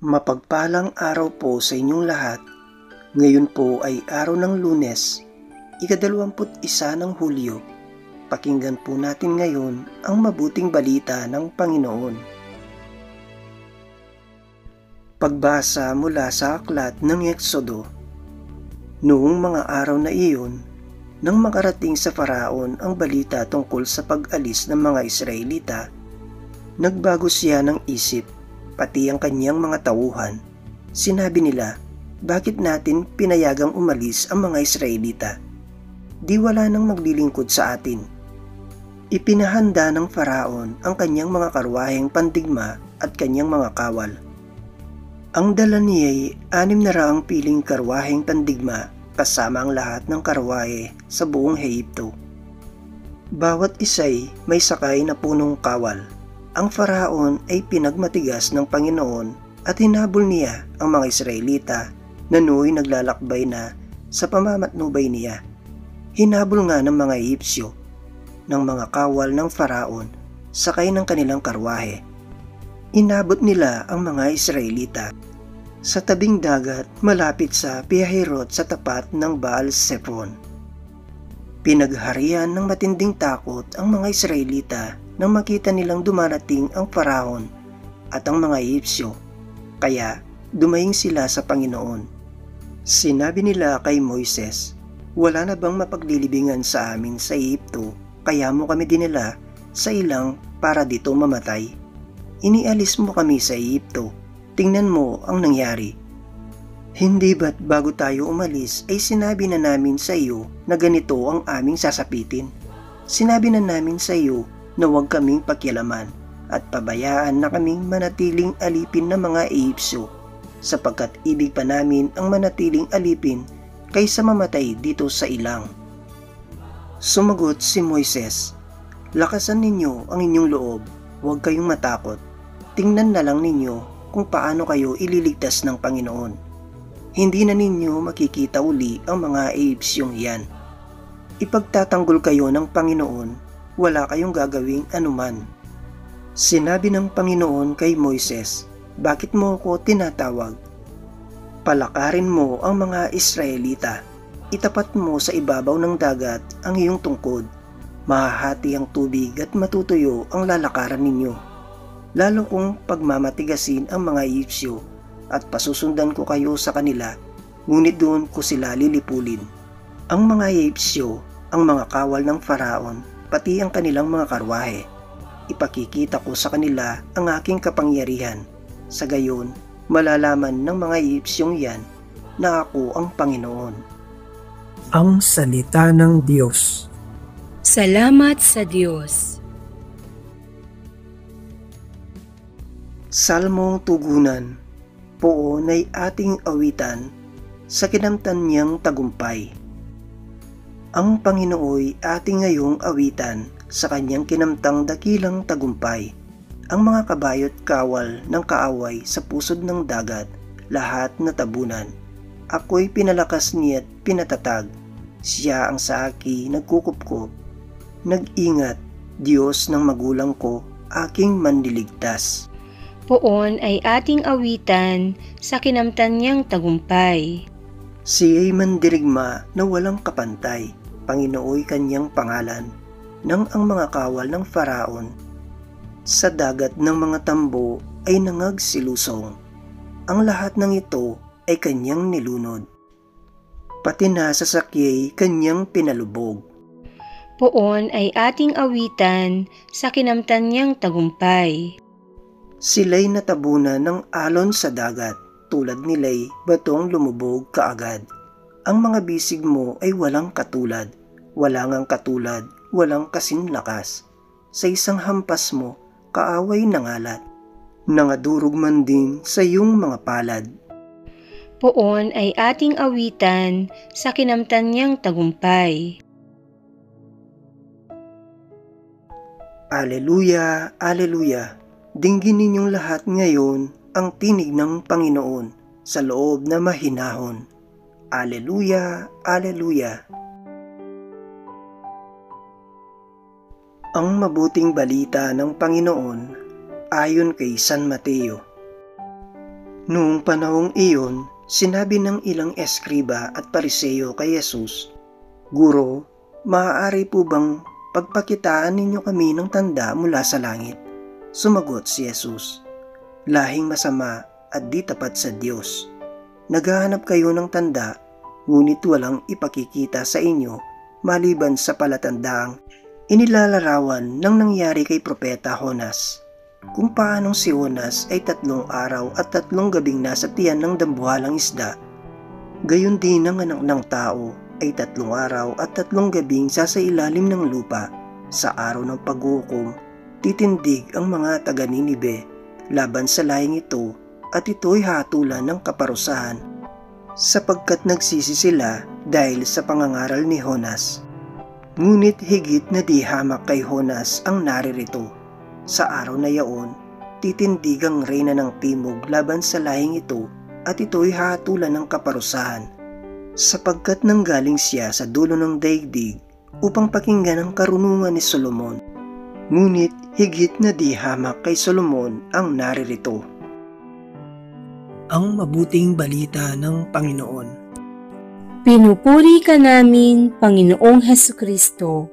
Mapagpalang araw po sa inyong lahat. Ngayon po ay araw ng Lunes, ika-21 ng Hulyo. Pakinggan po natin ngayon ang mabuting balita ng Panginoon. Pagbasa mula sa aklat ng Eksodo. Noong mga araw na iyon, nang makarating sa Faraon ang balita tungkol sa pag-alis ng mga Israelita, nagbago siya ng isip, pati ang kanyang mga tauhan. Sinabi nila, bakit natin pinayagang umalis ang mga Israelita? Di wala nang maglilingkod sa atin. Ipinahanda ng Faraon ang kanyang mga karwaheng pandigma at kanyang mga kawal. Ang dala niya'y 600 piling karwaheng pandigma kasama ang lahat ng karwahe sa buong Ehipto. Bawat isa'y may sakay na punong kawal. Ang Faraon ay pinagmatigas ng Panginoon at hinabol niya ang mga Israelita na nooy naglalakbay na sa pamamatnubay niya. Hinabol nga ng mga Ehipsyo, ng mga kawal ng Faraon, sakay ng kanilang karwahe. Inabot nila ang mga Israelita sa tabing dagat malapit sa Pihahirot sa tapat ng Baal-Zephon. Pinagharian ng matinding takot ang mga Israelita nang makita nilang dumarating ang Faraon at ang mga Ehipsyo, kaya dumaing sila sa Panginoon. Sinabi nila kay Moises, wala na bang mapaglilibingan sa amin sa Ehipto, kaya mo kami dinala sa ilang para dito mamatay? Inialis mo kami sa Ehipto, tingnan mo ang nangyari. Hindi ba't bago tayo umalis ay sinabi na namin sa iyo na ganito ang aming sasapitin? Sinabi na namin sa iyo na huwag kaming pakialaman at pabayaan na kaming manatiling alipin ng mga Ehipsyo, sapagkat ibig pa namin ang manatiling alipin kaysa mamatay dito sa ilang. Sumagot si Moises, lakasan ninyo ang inyong loob, huwag kayong matakot. Tingnan na lang ninyo kung paano kayo ililigtas ng Panginoon. Hindi na ninyo makikita uli ang mga Ehipsyong iyan. Ipagtatanggol kayo ng Panginoon, wala kayong gagawing anuman. Sinabi ng Panginoon kay Moises, bakit mo ko tinatawag? Palakarin mo ang mga Israelita. Itapat mo sa ibabaw ng dagat ang iyong tungkod. Mahahati ang tubig at matutuyo ang lalakaran ninyo. Lalo kung pagmamatigasin ang mga Ehipsyo at pasusundan ko kayo sa kanila, ngunit doon ko sila lilipulin. Ang mga Ehipsyo, ang mga kawal ng Faraon, pati ang kanilang mga karwahe. Ipakikita ko sa kanila ang aking kapangyarihan. Sa gayon, malalaman ng mga Ehipsyong yan na ako ang Panginoon. Ang salita ng Diyos. Salamat sa Diyos. Salmong Tugunan. Poon ay ating awitan sa kinamtan niyang tagumpay. Ang Panginooy ating ngayong awitan sa kanyang kinamtang dakilang tagumpay. Ang mga kabayo't kawal ng kaaway sa pusod ng dagat, lahat na tabunan. Ako'y pinalakas niya't pinatatag. Siya ang sa akin nagkukupkop. Nag-ingat, Diyos ng magulang ko, aking manliligtas. Poon ay ating awitan sa kinamtan niyang tagumpay. Siya'y mandirigma na walang kapantay. Panginooy kanyang pangalan, nang ang mga kawal ng Faraon sa dagat ng mga tambo ay nangagsilusong. Ang lahat ng ito ay kanyang nilunod. Pati na sa sakyay kanyang pinalubog. Poon ay ating awitan sa kinamtan niyang tagumpay. Sila'y natabunan ng alon sa dagat, tulad nila'y batong lumubog kaagad. Ang mga bisig mo ay walang katulad, wala ngang katulad, walang kasing lakas. Sa isang hampas mo, kaaway nangalat, nangadurog man din sa iyong mga palad. Poon ay ating awitan sa kinamtan niyang tagumpay. Aleluya, aleluya, dinggin ninyong lahat ngayon ang tinig ng Panginoon sa loob na mahinahon. Aleluya, aleluya. Ang mabuting balita ng Panginoon ayon kay San Mateo. Noong panahong iyon, sinabi ng ilang eskriba at pariseyo kay Jesus, "Guro, maaari po bang pagpakitaan ninyo kami ng tanda mula sa langit?" Sumagot si Jesus, "Lahing masama at di tapat sa Diyos. Naghahanap kayo ng tanda, ngunit walang ipakikita sa inyo maliban sa palatandaang inilalarawan ng nangyari kay Propeta Jonas. Kung paanong si Jonas ay 3 araw at 3 gabing nasa tiyan ng dambuhalang isda, gayon din ang Anak ng Tao ay 3 araw at 3 gabing sasailalim ng lupa. Sa araw ng paghukom, titindig ang mga taga-Ninibe laban sa laying ito, at ito'y hatulan ng kaparusahan, sapagkat nagsisi sila dahil sa pangangaral ni Jonas. Ngunit higit na di hamak kay Jonas ang naririto. Sa araw na yaon, titindig ang reyna ng timog laban sa laying ito, at ito'y hatulan ng kaparusahan, sapagkat nanggaling siya sa dulo ng daigdig upang pakinggan ang karunungan ni Solomon. Ngunit higit na di hamak kay Solomon ang naririto." Ang mabuting balita ng Panginoon. Pinupuri ka namin, Panginoong Hesukristo.